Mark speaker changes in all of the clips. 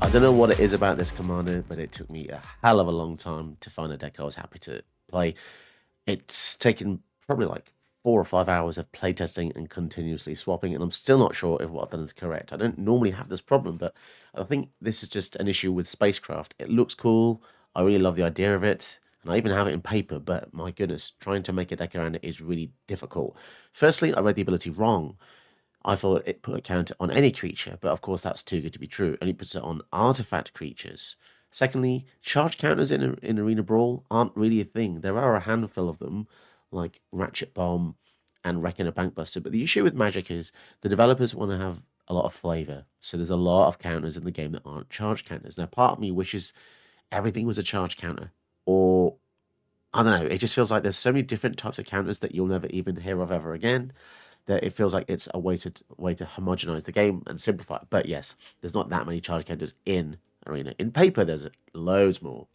Speaker 1: I don't know what it is about this commander, but it took me a hell of a long time to find a deck I was happy to play. It's taken probably like 4 or 5 hours of playtesting and continuously swapping, and I'm still not sure if what I've done is correct. I don't normally have this problem, but I think this is just an issue with spacecraft. It looks cool. I really love the idea of it, and I even have it in paper, but my goodness, trying to make a deck around it is really difficult. Firstly, I read the ability wrong. I thought it put a counter on any creature, but of course that's too good to be true. It only puts it on artifact creatures. Secondly, charge counters in Arena Brawl aren't really a thing. There are a handful of them, like Ratchet Bomb and Wrecking a Bankbuster. But the issue with Magic is the developers want to have a lot of flavor. So there's a lot of counters in the game that aren't charge counters. Now, part of me wishes everything was a charge counter, or I don't know. It just feels like there's so many different types of counters that you'll never even hear of ever again, that it feels like it's a way to homogenize the game and simplify it. But yes, there's not that many charge counters in Arena. In paper, there's loads more.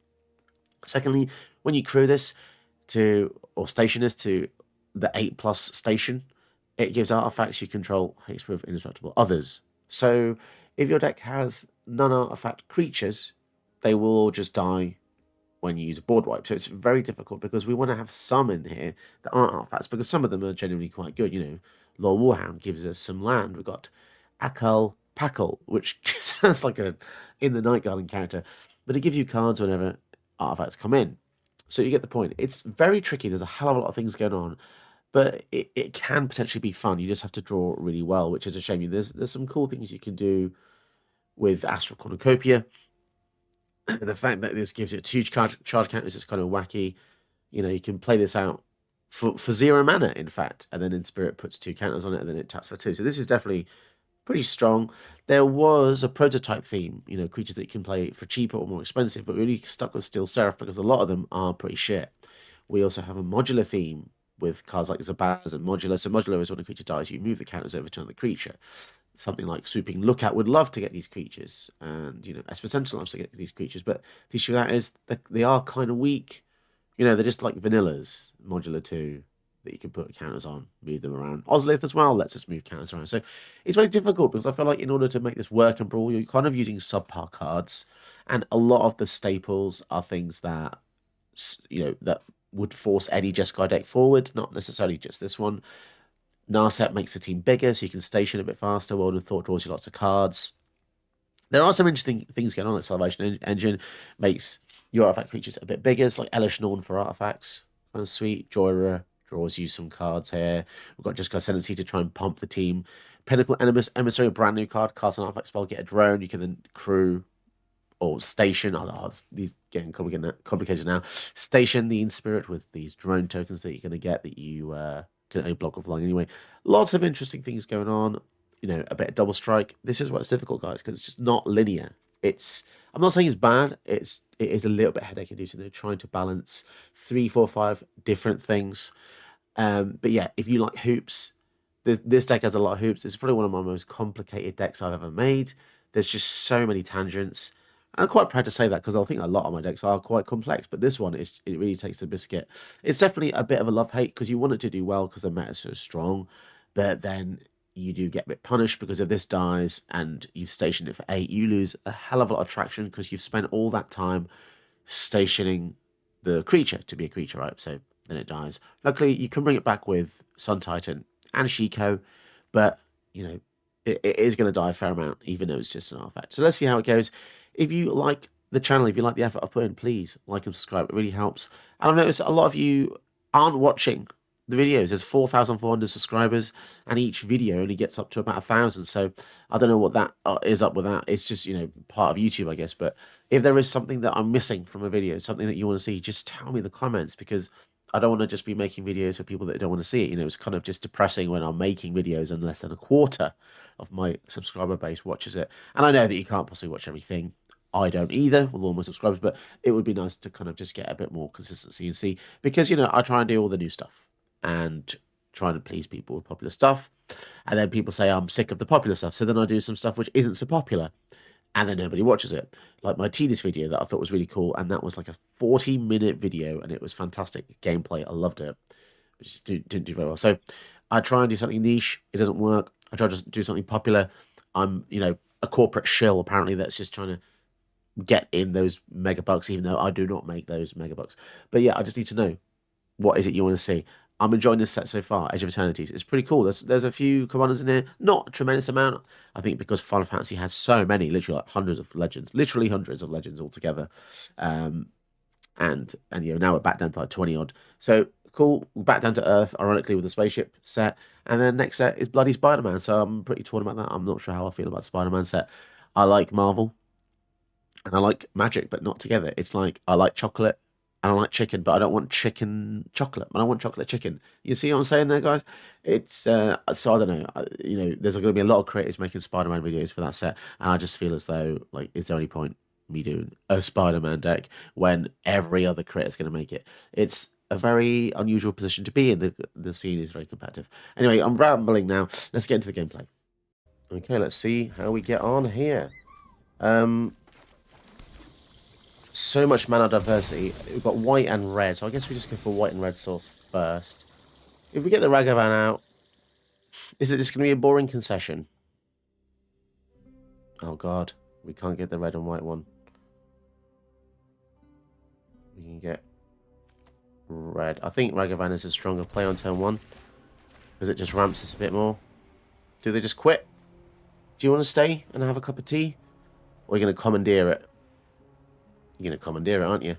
Speaker 1: Secondly, when you crew this to or station this to the 8+ station, it gives artifacts you control hexproof indestructible others. So if your deck has non-artifact creatures, they will all just die when you use a board wipe. So it's very difficult because we want to have some in here that aren't artifacts, because some of them are genuinely quite good. Lord Warhound gives us some land. We've got Akal Pakal, which sounds like a in the Night Garden character, but it gives you cards whenever artifacts come in. So you get the point. It's very tricky. There's a hell of a lot of things going on, but it can potentially be fun. You just have to draw really well, which is a shame. There's some cool things you can do with Astral Cornucopia. And the fact that this gives it huge charge counters is kind of wacky. You can play this out for 0 mana, in fact, and then Inspirit puts 2 counters on it, and then it taps for 2. So this is definitely pretty strong. There was a prototype theme, creatures that you can play for cheaper or more expensive, but we really stuck with Steel Seraph because a lot of them are pretty shit. We also have a modular theme with cards like Zabaz and Modular. So Modular is when a creature dies, you move the counters over to another creature. Something like Swooping Lookout would love to get these creatures, and Essential loves to get these creatures, but the issue with that is that they are kind of weak. They're just like vanillas, Modular 2, that you can put counters on, move them around. Ozlith as well lets us move counters around. So it's very difficult because I feel like in order to make this work in Brawl, you're kind of using subpar cards, and a lot of the staples are things that that would force any Jeskai deck forward, not necessarily just this one. Narset makes the team bigger, so you can station a bit faster. World of Thought draws you lots of cards. There are some interesting things going on. Like Salvation Engine makes your artifact creatures a bit bigger. It's like Elish Norn for artifacts. Kind of sweet. Joyra draws you some cards here. We've got Jeskai Ascendancy to try and pump the team. Pinnacle Emissary, a brand new card. Cast an artifact spell, get a drone. You can then crew or station. These getting complicated now. Station the Inspirit with these drone tokens that you're going to get that you can only block with flying anyway. Lots of interesting things going on. A bit of double strike. This is what's difficult, guys, because it's just not linear. I'm not saying it's bad. It is a little bit headache inducing. They're trying to balance 3, 4, 5 different things. But yeah, if you like hoops, this deck has a lot of hoops. It's probably one of my most complicated decks I've ever made. There's just so many tangents. I'm quite proud to say that because I think a lot of my decks are quite complex, but this one it really takes the biscuit. It's definitely a bit of a love-hate because you want it to do well because the meta is so strong, but then you do get a bit punished because if this dies and you've stationed it for 8, you lose a hell of a lot of traction because you've spent all that time stationing the creature to be a creature, right? So then it dies. Luckily, you can bring it back with Sun Titan and Shiko, but it is going to die a fair amount, even though it's just an artifact. So let's see how it goes. If you like the channel, if you like the effort I've put in, please like and subscribe. It really helps. And I've noticed a lot of you aren't watching the videos. There's 4,400 subscribers, and each video only gets up to about 1,000. So I don't know what that is up with that. It's just, part of YouTube, I guess. But if there is something that I'm missing from a video, something that you want to see, just tell me in the comments, because I don't want to just be making videos for people that don't want to see it. It's kind of just depressing when I'm making videos and less than a quarter of my subscriber base watches it. And I know that you can't possibly watch everything. I don't either with all my subscribers, but it would be nice to kind of just get a bit more consistency and see, because, I try and do all the new stuff and trying to please people with popular stuff. And then people say I'm sick of the popular stuff. So then I do some stuff which isn't so popular, and then nobody watches it. Like my Tidus video that I thought was really cool, and that was like a 40-minute video, and it was fantastic gameplay. I loved it, but just didn't do very well. So I try and do something niche. It doesn't work. I try to do something popular. I'm, a corporate shill apparently that's just trying to get in those mega bucks, even though I do not make those mega bucks. But yeah, I just need to know, what is it you want to see? I'm enjoying this set so far. Edge of Eternities. It's pretty cool. There's a few commanders in here. Not a tremendous amount. I think because Final Fantasy has so many, literally like hundreds of legends, literally hundreds of legends altogether. Um, and now we're back down to like 20 odd. So cool. We're back down to Earth, ironically, with the spaceship set. And then next set is bloody Spider-Man. So I'm pretty torn about that. I'm not sure how I feel about the Spider-Man set. I like Marvel and I like magic, but not together. It's like I like chocolate and I like chicken, but I don't want chicken chocolate. I don't want chocolate chicken. You see what I'm saying there, guys? It's so I don't know. There's going to be a lot of creators making Spider-Man videos for that set, and I just feel as though, like, is there any point me doing a Spider-Man deck when every other creator is going to make it? It's a very unusual position to be in. The scene is very competitive. Anyway, I'm rambling now. Let's get into the gameplay. Okay, let's see how we get on here. So much mana diversity. We've got white and red, so I guess we just go for white and red source first. If we get the Ragavan out, is it just going to be a boring concession? Oh god, we can't get the red and white one. We can get red. I think Ragavan is a stronger play on turn 1, because it just ramps us a bit more. Do they just quit? Do you want to stay and have a cup of tea? Or are you going to commandeer it? You're going to commandeer it, aren't you?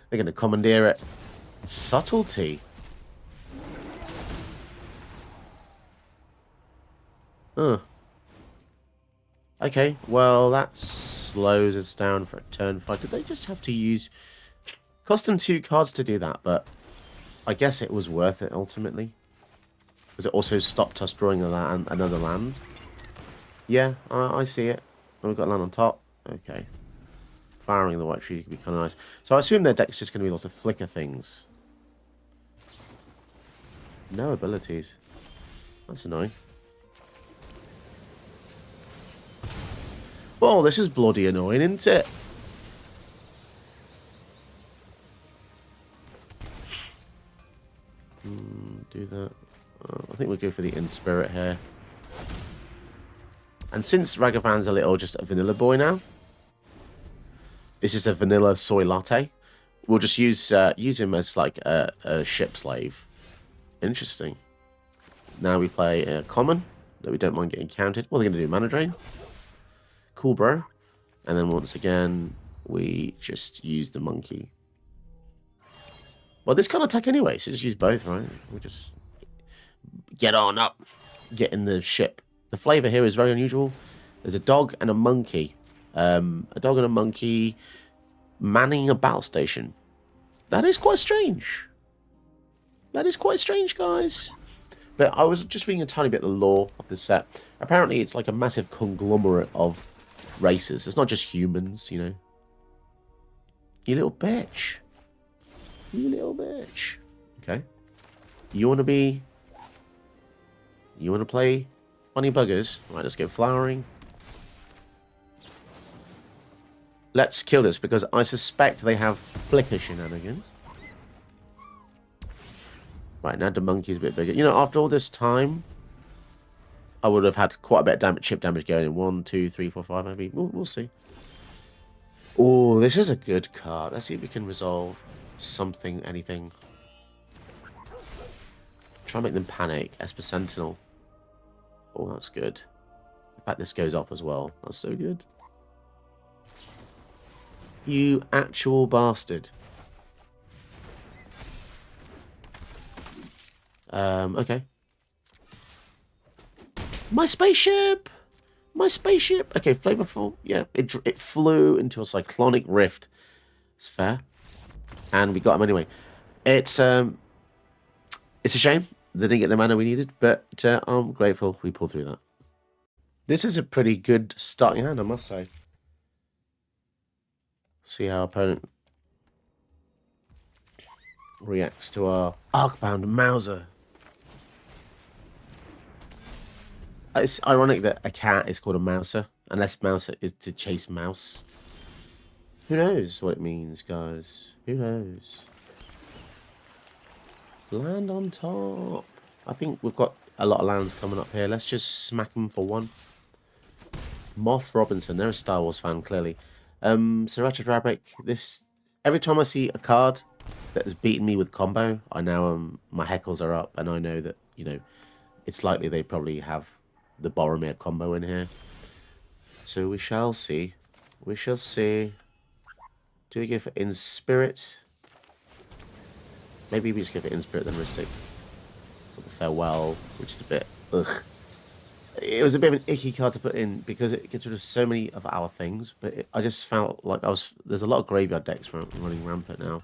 Speaker 1: They're going to commandeer it. Subtlety. Huh. Okay, well, that slows us down for a turn 5. Did they just have to use... Cost them 2 cards to do that, but I guess it was worth it, ultimately. Because it also stopped us drawing another land. Yeah, I see it. And we've got land on top. Okay. Flowering the white tree could be kind of nice. So I assume their deck's just going to be lots of flicker things. No abilities. That's annoying. Oh, this is bloody annoying, isn't it? Do that. I think we'll go for the Inspirit here. And since Ragavan's a little just a vanilla boy now, this is a vanilla soy latte, we'll just use him as like a ship slave. Interesting. Now we play a common that we don't mind getting counted. What are they going to do? Mana drain? Cool, bro. And then once again, we just use the monkey. Well, this can't attack anyway, so just use both, right? We'll just get on up. Get in the ship. The flavour here is very unusual. There's a dog and a monkey. A dog and a monkey manning a battle station. That is quite strange. That is quite strange, guys. But I was just reading a tiny bit of the lore of this set. Apparently, it's like a massive conglomerate of races. It's not just humans, you know. You little bitch. You little bitch. Okay. You want to be... You want to play funny buggers? Right, let's go flowering. Let's kill this, because I suspect they have flicker shenanigans. Right, now the monkey's a bit bigger. You know, after all this time, I would have had quite a bit of damage, chip damage going in. 1, 2, 3, 4, 5, maybe. We'll see. Oh, this is a good card. Let's see if we can resolve something, anything. Try and make them panic. Esper Sentinel. Oh, that's good. In fact, this goes up as well. That's so good. You actual bastard. Okay. My spaceship! My spaceship! Okay, flavorful. Yeah, it flew into a cyclonic rift. It's fair. And we got him anyway. It's a shame they didn't get the mana we needed, but I'm grateful we pulled through that. This is a pretty good starting hand, I must say. See how our opponent reacts to our Arcbound Mauser. It's ironic that a cat is called a mouser, unless mouser is to chase mouse. Who knows what it means, guys? Who knows? Land on top. I think we've got a lot of lands coming up here. Let's just smack them for 1. Moff Robinson, they're a Star Wars fan, clearly. So Richard Rabbit, this every time I see a card that has beaten me with combo, I now my heckles are up, and I know that it's likely they probably have the Boromir combo in here. So we shall see. We shall see. Do we go for Inspirit? Maybe we just go for Inspirit then Ristic. For the Farewell, which is a bit ugh. It was a bit of an icky card to put in because it gets rid of so many of our things. But I just felt like there's a lot of graveyard decks running rampant now.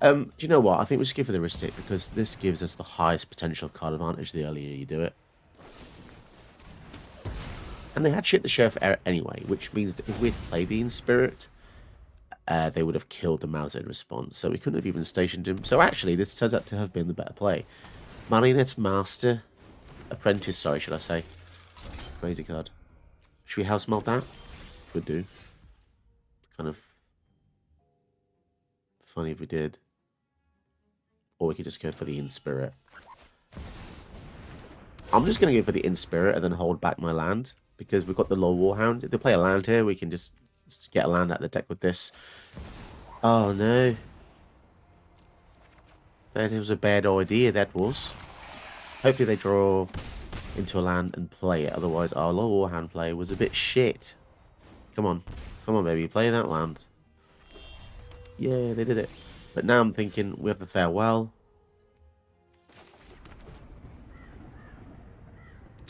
Speaker 1: Do you know what? I think we just go for the Ristic because this gives us the highest potential card advantage the earlier you do it. And they had shit the sheriff anyway, which means that if we'd played the Inspirit, they would have killed the mouse in response. So we couldn't have even stationed him. So actually, this turns out to have been the better play. Marionette's Master. Apprentice, sorry, should I say. Crazy card. Should we house melt that? Could do. Kind of funny if we did. Or we could just go for the Inspirit. I'm just going to go for the Inspirit and then hold back my land. Because we've got the Lord Warhound. If they play a land here, we can just get a land out of the deck with this. Oh no. That was a bad idea, that was. Hopefully they draw into a land and play it. Otherwise, our Lord Warhound play was a bit shit. Come on. Come on, baby. Play that land. Yeah, they did it. But now I'm thinking we have the Farewell.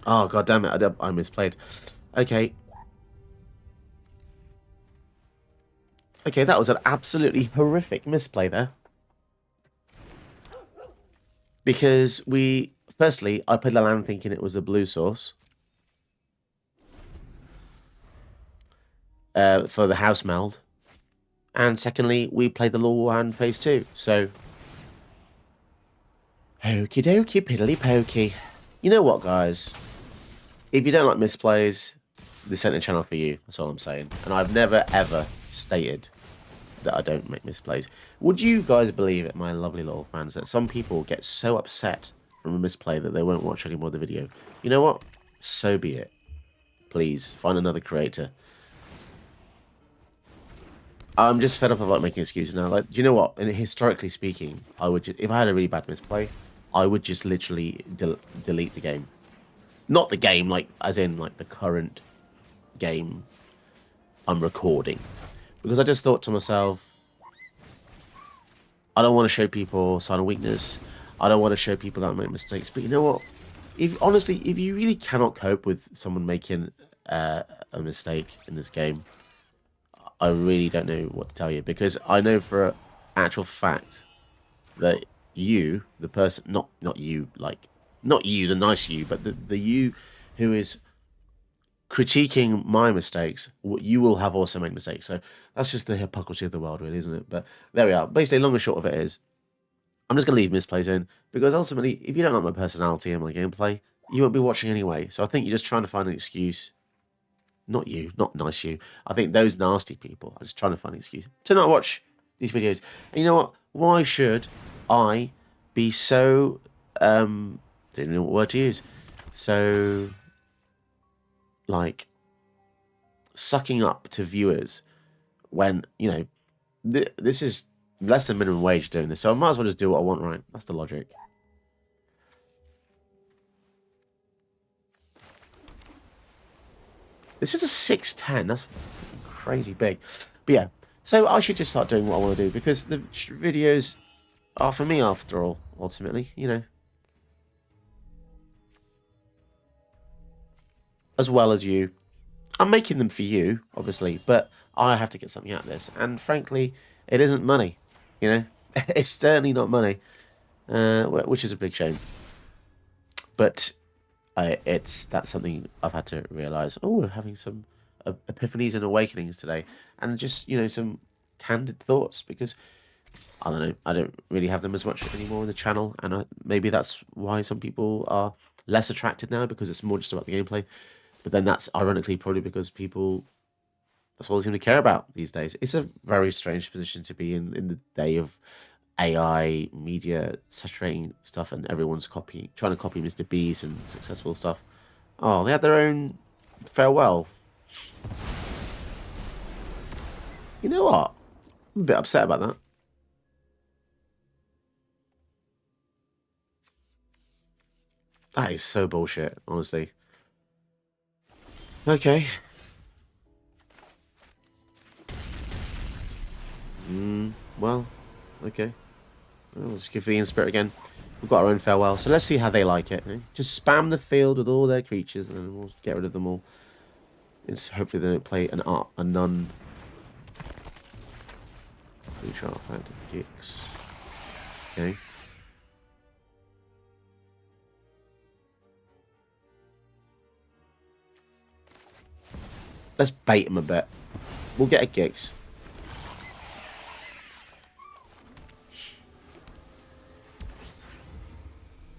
Speaker 1: Oh, god damn it. I misplayed. Okay. Okay, that was an absolutely horrific misplay there. Because firstly, I played a land thinking it was a blue source. For the house meld. And secondly, we played the Lord Warhound phase 2. So, okie dokie, piddly pokey. You know what, guys? If you don't like misplays, this ain't the channel for you. That's all I'm saying. And I've never, ever stated that I don't make misplays. Would you guys believe it, my lovely little fans, that some people get so upset from a misplay that they won't watch any more of the video? You know what? So be it. Please, find another creator. I'm just fed up about making excuses now. Like, do you know what? And historically speaking, I would if I had a really bad misplay, I would just literally delete the game. Not the game, like as in like the current game I'm recording, because I just thought to myself, I don't want to show people sign of weakness. I don't want to show people that I make mistakes. But you know what? If you really cannot cope with someone making a mistake in this game, I really don't know what to tell you, because I know for an actual fact that you, the person, not you, like, not you, the nice you, but the you who is critiquing my mistakes, you will have also made mistakes. So that's just the hypocrisy of the world, really, isn't it? But there we are. Basically, long and short of it is, I'm just going to leave misplays in, because ultimately, if you don't like my personality and my gameplay, you won't be watching anyway. So I think you're just trying to find an excuse. Not you, not nice you. I think those nasty people are just trying to find an excuse to not watch these videos. And you know what? Why should I be so, didn't know what word to use, so, like, sucking up to viewers when, this is less than minimum wage doing this, so I might as well just do what I want, right? That's the logic. This is a 610. That's crazy big. But yeah, so I should just start doing what I want to do, because the videos are for me after all, ultimately, as well as you. I'm making them for you, obviously, but I have to get something out of this. And frankly, it isn't money, It's certainly not money, which is a big shame. But that's something I've had to realise. Oh, we're having some epiphanies and awakenings today, and just some candid thoughts, because I don't know, I don't really have them as much anymore on the channel, and maybe that's why some people are less attracted now, because it's more just about the gameplay. But then that's ironically probably because that's all they seem to care about these days. It's a very strange position to be in the day of AI media saturating stuff, and everyone's trying to copy Mr. Beast and successful stuff. Oh, they had their own farewell You know what? I'm a bit upset about that. That is so bullshit, honestly. Okay. Well, okay. Well, let's give the Inspirit again. We've got our own farewell, so let's see how they like it. Eh? Just spam the field with all their creatures, and then we'll get rid of them all. Hopefully they don't play a nun. Creature artifact, Gix. Okay. Let's bait them a bit. We'll get a Gix.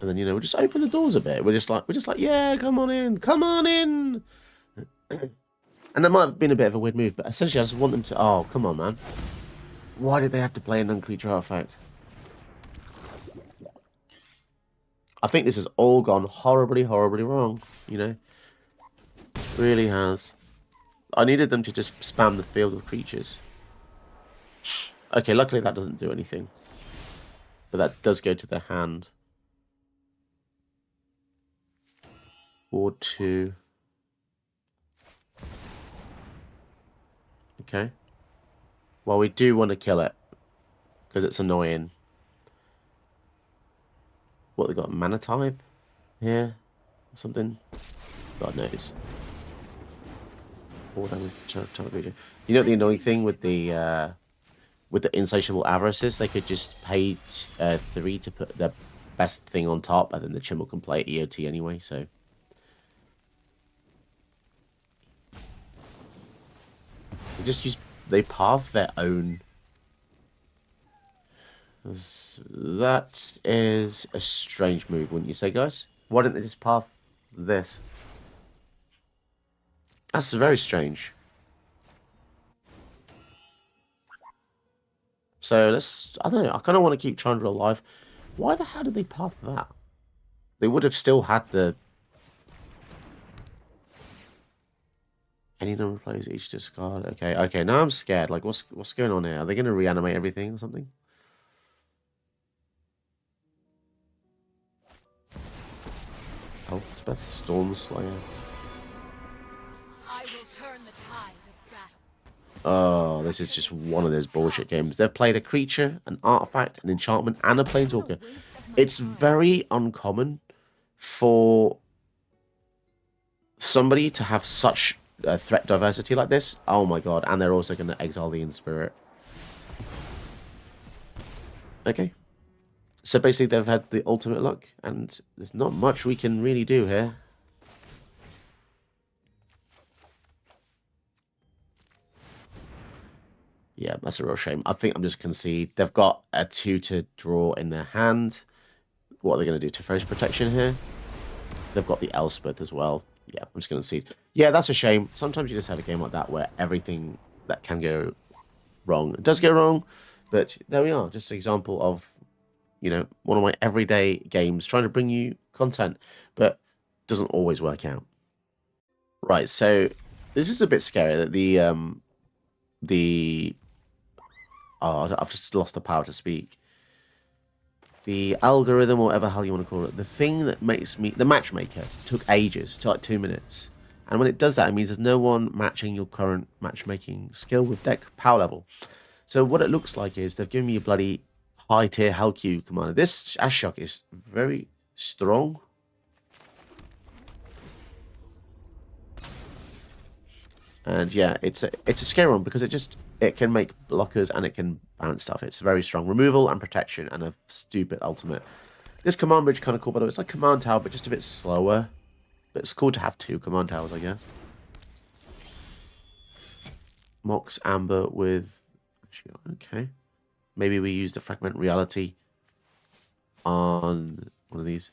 Speaker 1: And then, you know, we'll just open the doors a bit. We're just like, yeah, come on in. Come on in. And that might have been a bit of a weird move, but essentially I just want them to... Oh, come on, man. Why did they have to play a non-creature artifact? I think this has all gone horribly, horribly wrong, you know? It really has. I needed them to just spam the field of creatures. Okay, luckily that doesn't do anything. But that does go to their hand. 4-2. Okay. Well, we do want to kill it. Because it's annoying. What, they got? Mana Tithe here? Or something? God knows. 4 damage. You know what the annoying thing with the insatiable avarice is? They could just pay 3 to put the best thing on top, and then the Chimmel can play EOT anyway, so... They path their own. That is a strange move, wouldn't you say, guys? Why didn't they just path this? That's very strange. So I don't know, I kind of want to keep Chandra alive. Why the hell did they path that? They would have still had the... Any number of players each discard. Okay, now I'm scared. Like, what's going on here? Are they going to reanimate everything or something? Elspeth Stormslayer.
Speaker 2: I will turn the tide of battle.
Speaker 1: Oh, this is just one of those bullshit games. They've played a creature, an artifact, an enchantment, and a planeswalker. It's very uncommon for somebody to have such threat diversity like this. Oh my god, and they're also going to exile the Inspirit. Okay. So basically they've had the ultimate luck, and there's not much we can really do here. Yeah, that's a real shame. I think I'm just concede. They've got a 2 to draw in their hand. What are they going to do? Teferi's Protection here? They've got the Elspeth as well. Yeah, I'm just going to see. Yeah, that's a shame. Sometimes you just have a game like that where everything that can go wrong does go wrong. But there we are. Just an example of, you know, one of my everyday games trying to bring you content, but doesn't always work out. Right, so this is a bit scary that oh, I've just lost the power to speak. The algorithm, or whatever hell you want to call it, the thing that makes me... The matchmaker took ages, to like 2 minutes. And when it does that, it means there's no one matching your current matchmaking skill with deck power level. So what it looks like is they've given me a bloody high-tier Hellq commander. This Ashiok is very strong. And yeah, it's a scary one because it can make blockers and it can bounce stuff. It's very strong. Removal and protection and a stupid ultimate. This command bridge kind of cool, by the way. It's like command tower, but just a bit slower. But it's cool to have 2 command towers, I guess. Mox Amber with... Okay. Maybe we use the Fragment Reality on one of these.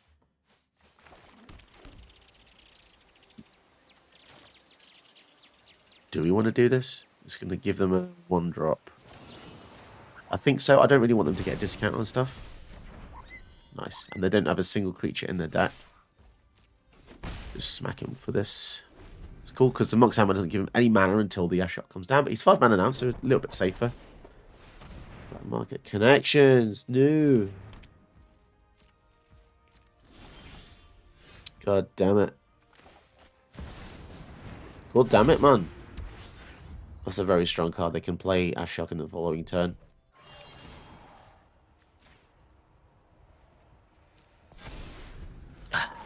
Speaker 1: Do we want to do this? It's going to give them a 1-drop. I think so. I don't really want them to get a discount on stuff. Nice. And they don't have a single creature in their deck. Just smack him for this. It's cool because the Monk's Hammer doesn't give him any mana until the Ashiok comes down, but he's 5 mana now, so a little bit safer. Black market connections, new. God damn it. God damn it, man. That's a very strong card. They can play Ashiok in the following turn.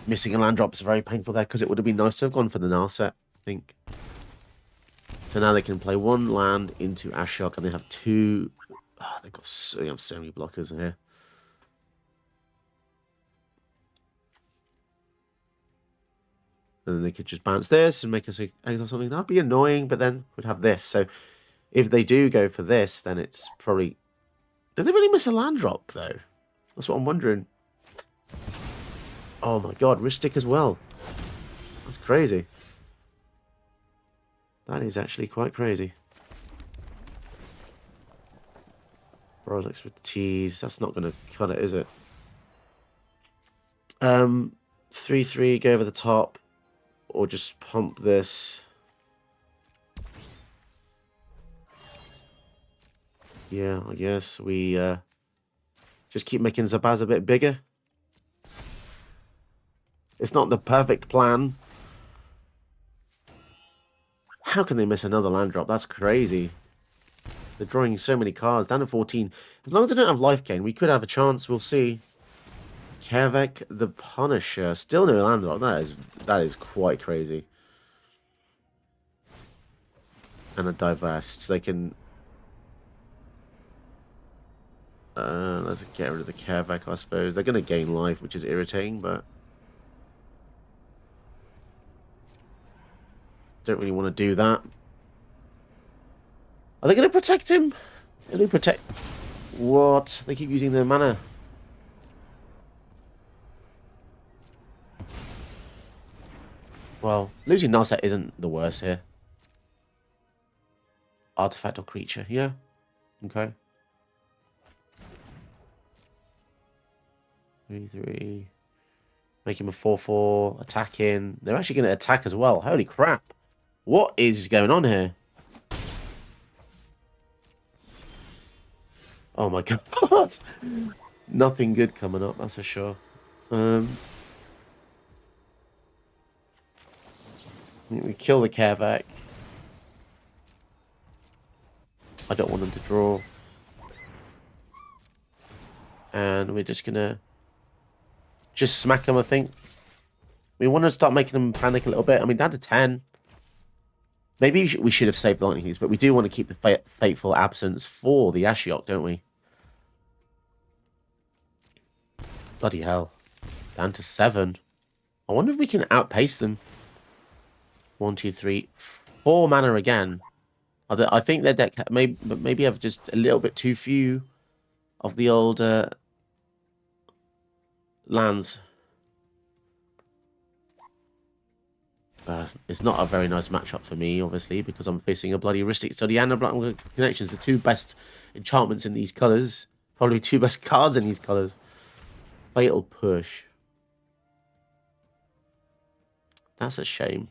Speaker 1: Missing a land drop is very painful there because it would have been nice to have gone for the Narset, I think. So now they can play 1 land into Ashiok and they have 2. Oh, they have so many blockers in here. And then they could just bounce this and make us exile something. That'd be annoying, but then we'd have this. So if they do go for this, then it's probably... Did they really miss a land drop, though? That's what I'm wondering. Oh my god, Ristic as well. That's crazy. That is actually quite crazy. Brawl's expertise. That's not going to cut it, is it? 3/3, go over the top. Or just pump this. Yeah, I guess we just keep making Zabaz a bit bigger. It's not the perfect plan. How can they miss another land drop? That's crazy. They're drawing so many cards. Down to 14. As long as they don't have life gain, we could have a chance. We'll see. Kevek the Punisher. Still no land drop. That is quite crazy. And a divest. So they can... let's get rid of the Kevek, I suppose. They're going to gain life, which is irritating, but... Don't really want to do that. Are they going to protect him? Are they protect... What? They keep using their mana. Well, losing Narset isn't the worst here. Artifact or creature, yeah. Okay. 3/3. Make him a 4/4. Attacking. They're actually going to attack as well. Holy crap. What is going on here? Oh my god. Nothing good coming up, that's for sure. We kill the Kevek. I don't want them to draw. And we're just gonna smack them, I think. We want to start making them panic a little bit. I mean, down to 10. Maybe we should have saved the Lightning Keys, but we do want to keep the Fateful Absence for the Ashiok, don't we? Bloody hell. Down to 7. I wonder if we can outpace them. 1, 2, 3, 4 mana again. I think their deck maybe have just a little bit too few of the old lands. It's not a very nice matchup for me, obviously, because I'm facing a bloody Ristic Study and a Black Connections, the 2 best enchantments in these colours. Probably 2 best cards in these colours. Fatal Push. That's a shame.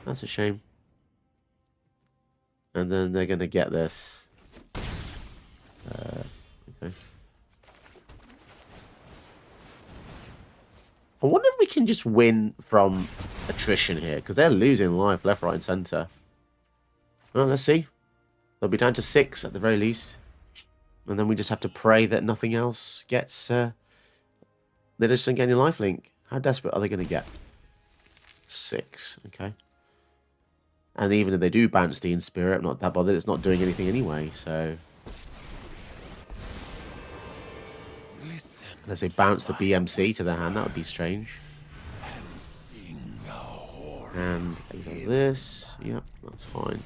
Speaker 1: That's a shame. And then they're going to get this. Okay. I wonder if we can just win from attrition here, because they're losing life left, right, and centre. Well, let's see. They'll be down to 6 at the very least. And then we just have to pray that nothing else gets... they just don't get any lifelink. How desperate are they going to get? 6, okay. And even if they do bounce the Inspirit, I'm not that bothered. It's not doing anything anyway, so... Unless they bounce the BMC to their hand, that would be strange. And exile this. Yep, that's fine.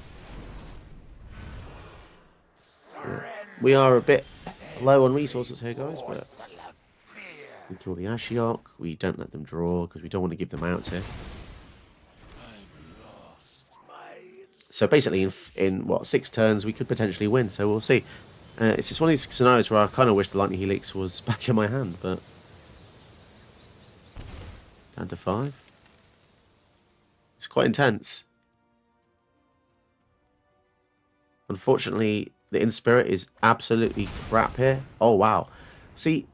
Speaker 1: We are a bit low on resources here, guys, but... We kill the Ashiok. We don't let them draw, because we don't want to give them out here. So basically, in what, 6 turns, we could potentially win. So we'll see. It's just one of these scenarios where I kind of wish the Lightning Helix was back in my hand, but down to 5. quite intense. Unfortunately, the Inspirit is absolutely crap here. Oh, wow. See,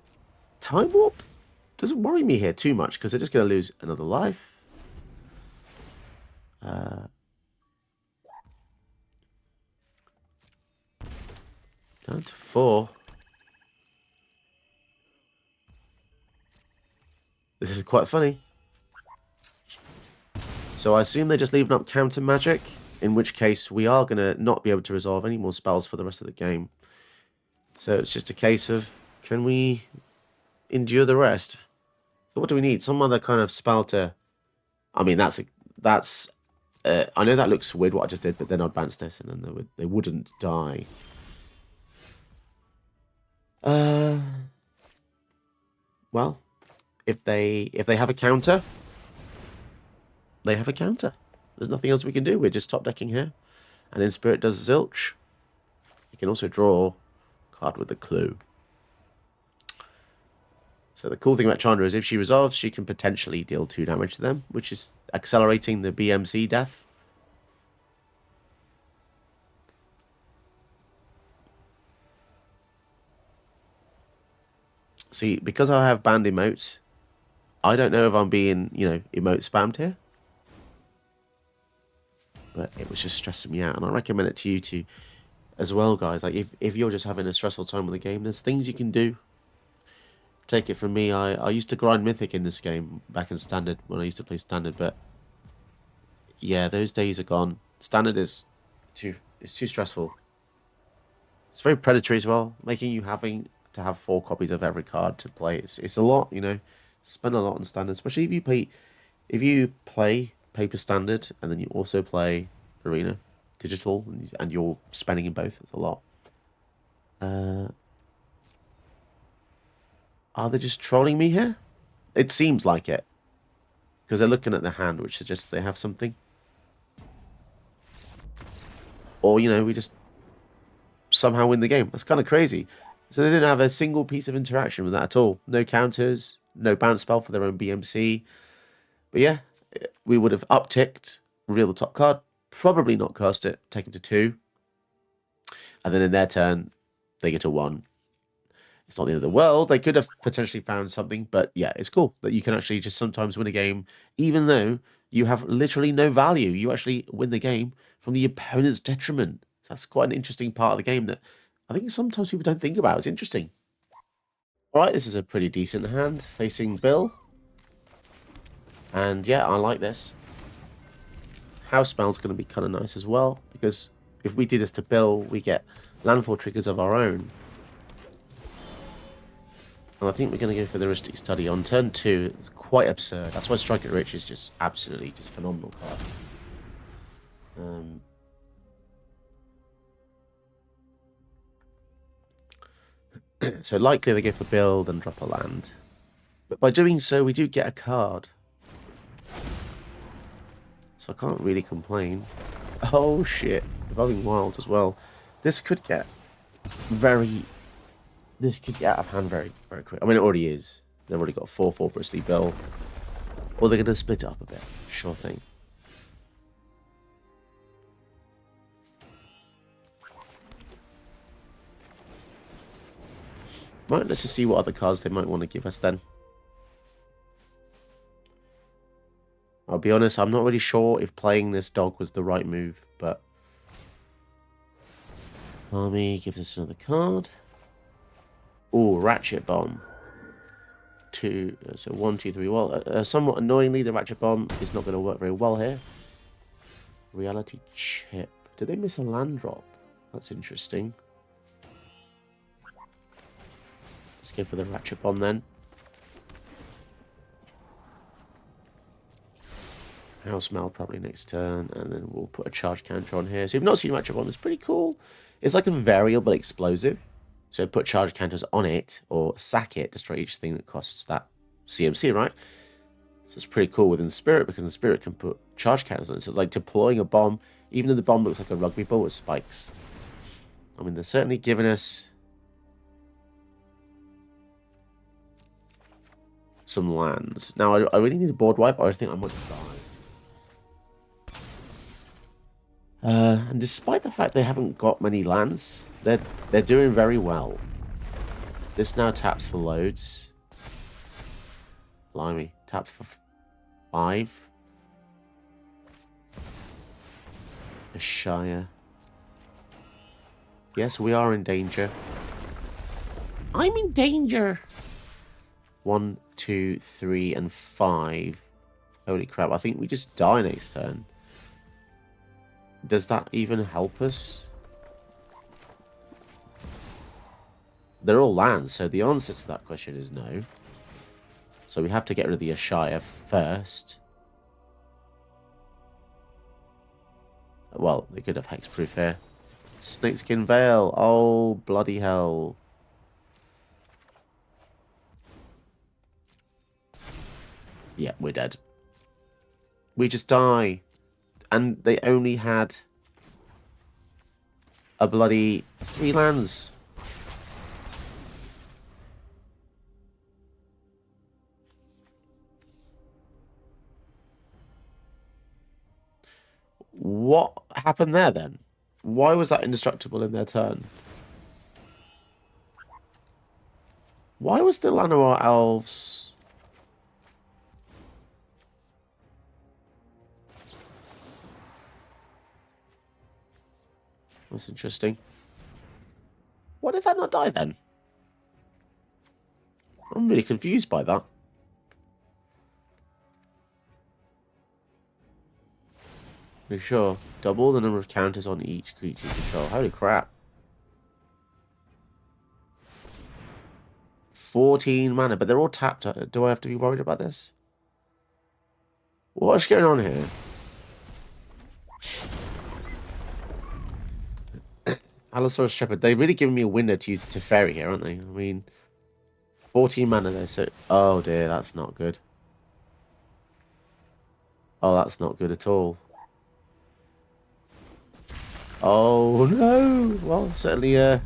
Speaker 1: Time Warp doesn't worry me here too much because they're just going to lose another life. Down to 4. This is quite funny. So I assume they're just leaving up counter magic, in which case we are going to not be able to resolve any more spells for the rest of the game. So it's just a case of, can we endure the rest? So what do we need? Some other kind of spell to... I mean, that's... I know that looks weird what I just did, but then I'd bounce this and then they wouldn't die. Well, if they have a counter, they have a counter. There's nothing else we can do. We're just top decking here. And Inspirit does Zilch. You can also draw a card with the clue. So the cool thing about Chandra is if she resolves, she can potentially deal 2 damage to them, which is accelerating the BMC death. See, because I have banned emotes, I don't know if I'm being, emote spammed here. But it was just stressing me out, and I recommend it to you too, as well, guys. Like, if you're just having a stressful time with the game, there's things you can do. Take it from me, I used to grind Mythic in this game back in Standard, when I used to play Standard, but yeah, those days are gone. Standard is too stressful. It's very predatory as well, making you having to have 4 copies of every card to play. It's a lot, Spend a lot on Standard, especially if you play Paper Standard and then you also play Arena Digital and you're spending in both. It's a lot. Are they just trolling me here? It seems like it. Because they're looking at the hand, which suggests they have something. Or, we just somehow win the game. That's kind of crazy. So they didn't have a single piece of interaction with that at all. No counters, no bounce spell for their own BMC. But yeah, we would have upticked, reveal the top card, probably not cast it, take it to 2. And then in their turn, they get a 1. It's not the end of the world. They could have potentially found something, but yeah, it's cool that you can actually just sometimes win a game, even though you have literally no value. You actually win the game from the opponent's detriment. So that's quite an interesting part of the game that I think sometimes people don't think about. It's interesting. All right, this is a pretty decent hand facing Bill. And yeah, I like this. House spell's going to be kind of nice as well, because if we do this to Bill, we get landfall triggers of our own. And I think we're going to go for the Heuristic Study on turn 2. It's quite absurd. That's why Strike It Rich is just absolutely just phenomenal card. So likely they go for build and drop a land. But by doing so, we do get a card. So I can't really complain. Oh shit. Evolving Wild as well. This could get out of hand very, very quick. I mean, it already is. They've already got 4/4 Bristly Bill. Or they're going to split it up a bit. Sure thing. Right, let's just see what other cards they might want to give us then. I'll be honest, I'm not really sure if playing this dog was the right move, but... Army gives us another card. Oh, Ratchet Bomb. 2, so 1, 2, 3. Well, somewhat annoyingly, the Ratchet Bomb is not going to work very well here. Reality Chip. Did they miss a land drop? That's interesting. Let's go for the Ratchet Bomb then. House Mail probably next turn, and then we'll put a charge counter on here. So if you've not seen Ratchet Bomb, it's pretty cool. It's like a variable explosive. So put charge counters on it, or sack it, destroy each thing that costs that CMC, right? So it's pretty cool with Inspirit, because Inspirit can put charge counters on it. So it's like deploying a bomb, even though the bomb looks like a rugby ball with spikes. I mean, they're certainly giving us some lands. Now, I really need a board wipe, or I think I might die. And despite the fact they haven't got many lands, they're doing very well. This now taps for loads. Blimey, taps for 5. A Shire. Yes, we are in danger. I'm in danger. 1, 2, 3, and 5. Holy crap, I think we just die next turn. Does that even help us? They're all lands, so the answer to that question is no. So we have to get rid of the Ashaya first. Well, they could have hexproof here. Snakeskin Veil. Oh, bloody hell. Yeah, we're dead. We just die. And they only had a bloody 3 lands. What happened there then? Why was that indestructible in their turn? Why was the Llanowar Elves... That's interesting. Why did that not die then? I'm really confused by that. Pretty sure. Double the number of counters on each creature you control. Holy crap. 14 mana, but they're all tapped. Do I have to be worried about this? What's going on here? Allosaurus Shepherd. They've really given me a window to use Teferi here, aren't they? I mean, 14 mana there, so... Oh dear, that's not good. Oh, that's not good at all. Oh no! Well, certainly a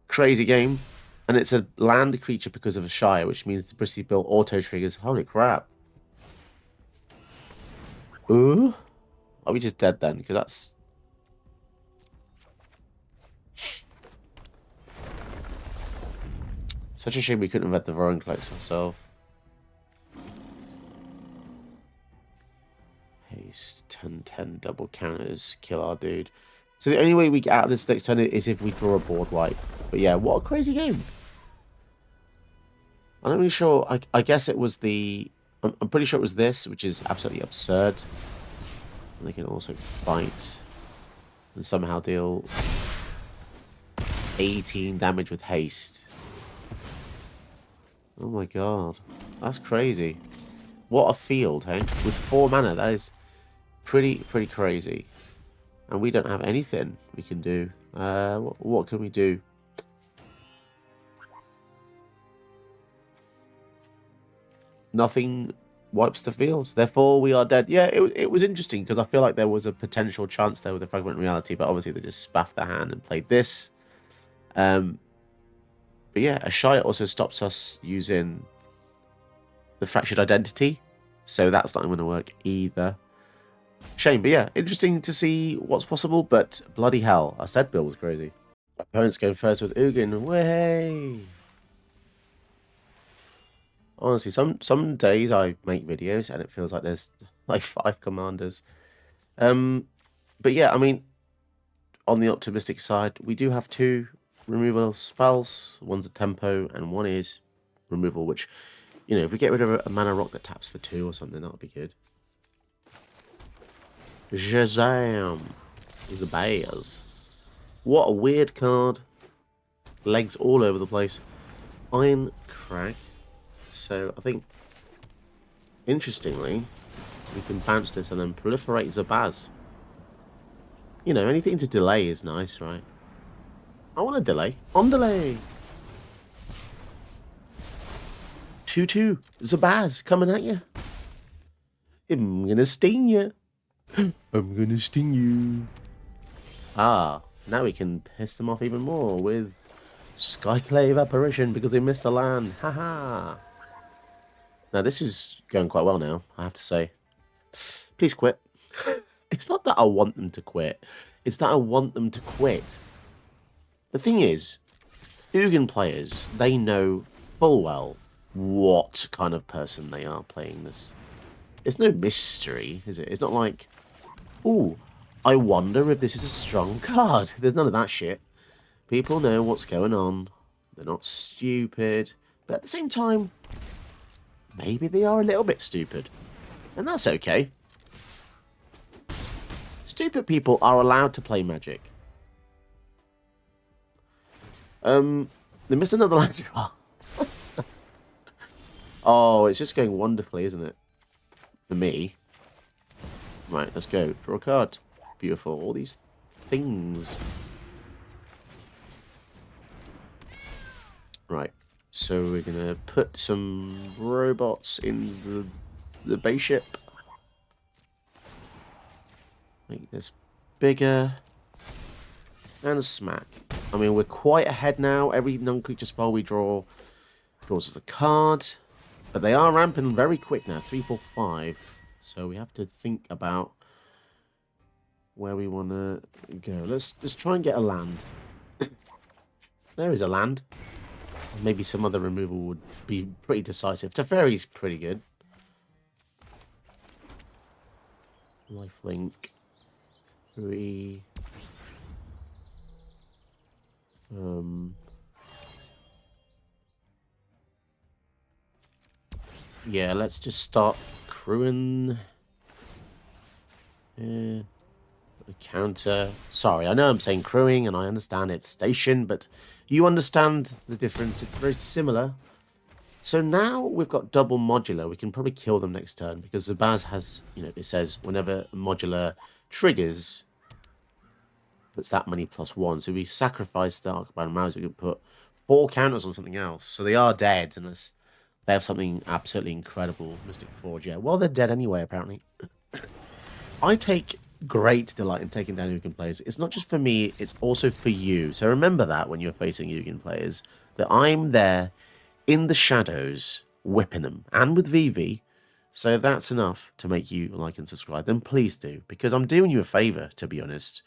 Speaker 1: crazy game. And it's a land creature because of a Shire, which means the Bristly Bill auto-triggers. Holy crap. Ooh? Are we just dead then? Because that's... Such a shame we couldn't have had the Vorinclex ourselves. Haste, 10-10, double counters, kill our dude. So the only way we get out of this next turn is if we draw a board wipe. But yeah, what a crazy game. I'm not really sure. I guess it was the... I'm pretty sure it was this, which is absolutely absurd. And they can also fight and somehow deal 18 damage with haste. Oh my god. That's crazy. What a field, hey? With 4 mana, that is pretty crazy. And we don't have anything we can do. What can we do? Nothing wipes the field. Therefore, we are dead. Yeah, it was interesting because I feel like there was a potential chance there with the Fragment Reality, but obviously they just spaffed their hand and played this. But yeah, Ashaya also stops us using the Fractured Identity, so that's not going to work either. Shame, but yeah, interesting to see what's possible, but bloody hell, I said Bill was crazy. Opponents going first with Ugin. Way. Honestly, some days I make videos and it feels like there's like 5 commanders. But yeah, I mean, on the optimistic side, we do have 2 removal spells. One's a tempo and one is removal, which, you know, if we get rid of a mana rock that taps for 2 or something, that would be good. Shazam! Zabaz. What a weird card. Legs all over the place. Iron Crack. So I think, interestingly, we can bounce this and then proliferate Zabaz. You know, anything to delay is nice, right? I want to delay. On delay! 2-2. Zabaz coming at you. I'm gonna sting you. I'm gonna sting you. Ah, now we can piss them off even more with Skyclave Apparition because they missed the land. Haha. Now this is going quite well now, I have to say. Please quit. It's not that I want them to quit. It's that I want them to quit. The thing is, Ugin players, they know full well what kind of person they are playing this. It's no mystery, is it? It's not like, ooh, I wonder if this is a strong card. There's none of that shit. People know what's going on. They're not stupid. But at the same time, maybe they are a little bit stupid. And that's okay. Stupid people are allowed to play Magic. They missed another land draw. Oh, it's just going wonderfully, isn't it? For me. Right, let's go. Draw a card. Beautiful. All these things. Right. So we're going to put some robots in the base ship. Make this bigger. And a smack. I mean, we're quite ahead now. Every non-creature spell we draw draws us a card. But they are ramping very quick now. 3, 4, 5. So we have to think about where we want to go. Let's try and get a land. There is a land. Maybe some other removal would be pretty decisive. Teferi's pretty good. Lifelink. 3. Yeah, let's just start crewing. A counter. Sorry, I know I'm saying crewing, and I understand it's station, but you understand the difference. It's very similar. So now we've got double modular. We can probably kill them next turn, because Zabaz has, it says whenever a modular triggers, puts that many +1. So we sacrifice Dark Baron Mouse, we can put 4 counters on something else. So they are dead, and they have something absolutely incredible. Mystic Forge, yeah. Well, they're dead anyway, apparently. I take great delight in taking down Ugin players. It's not just for me, it's also for you. So remember that when you're facing Ugin players, that I'm there in the shadows whipping them. And with VV. So if that's enough to make you like and subscribe, then please do. Because I'm doing you a favour, to be honest.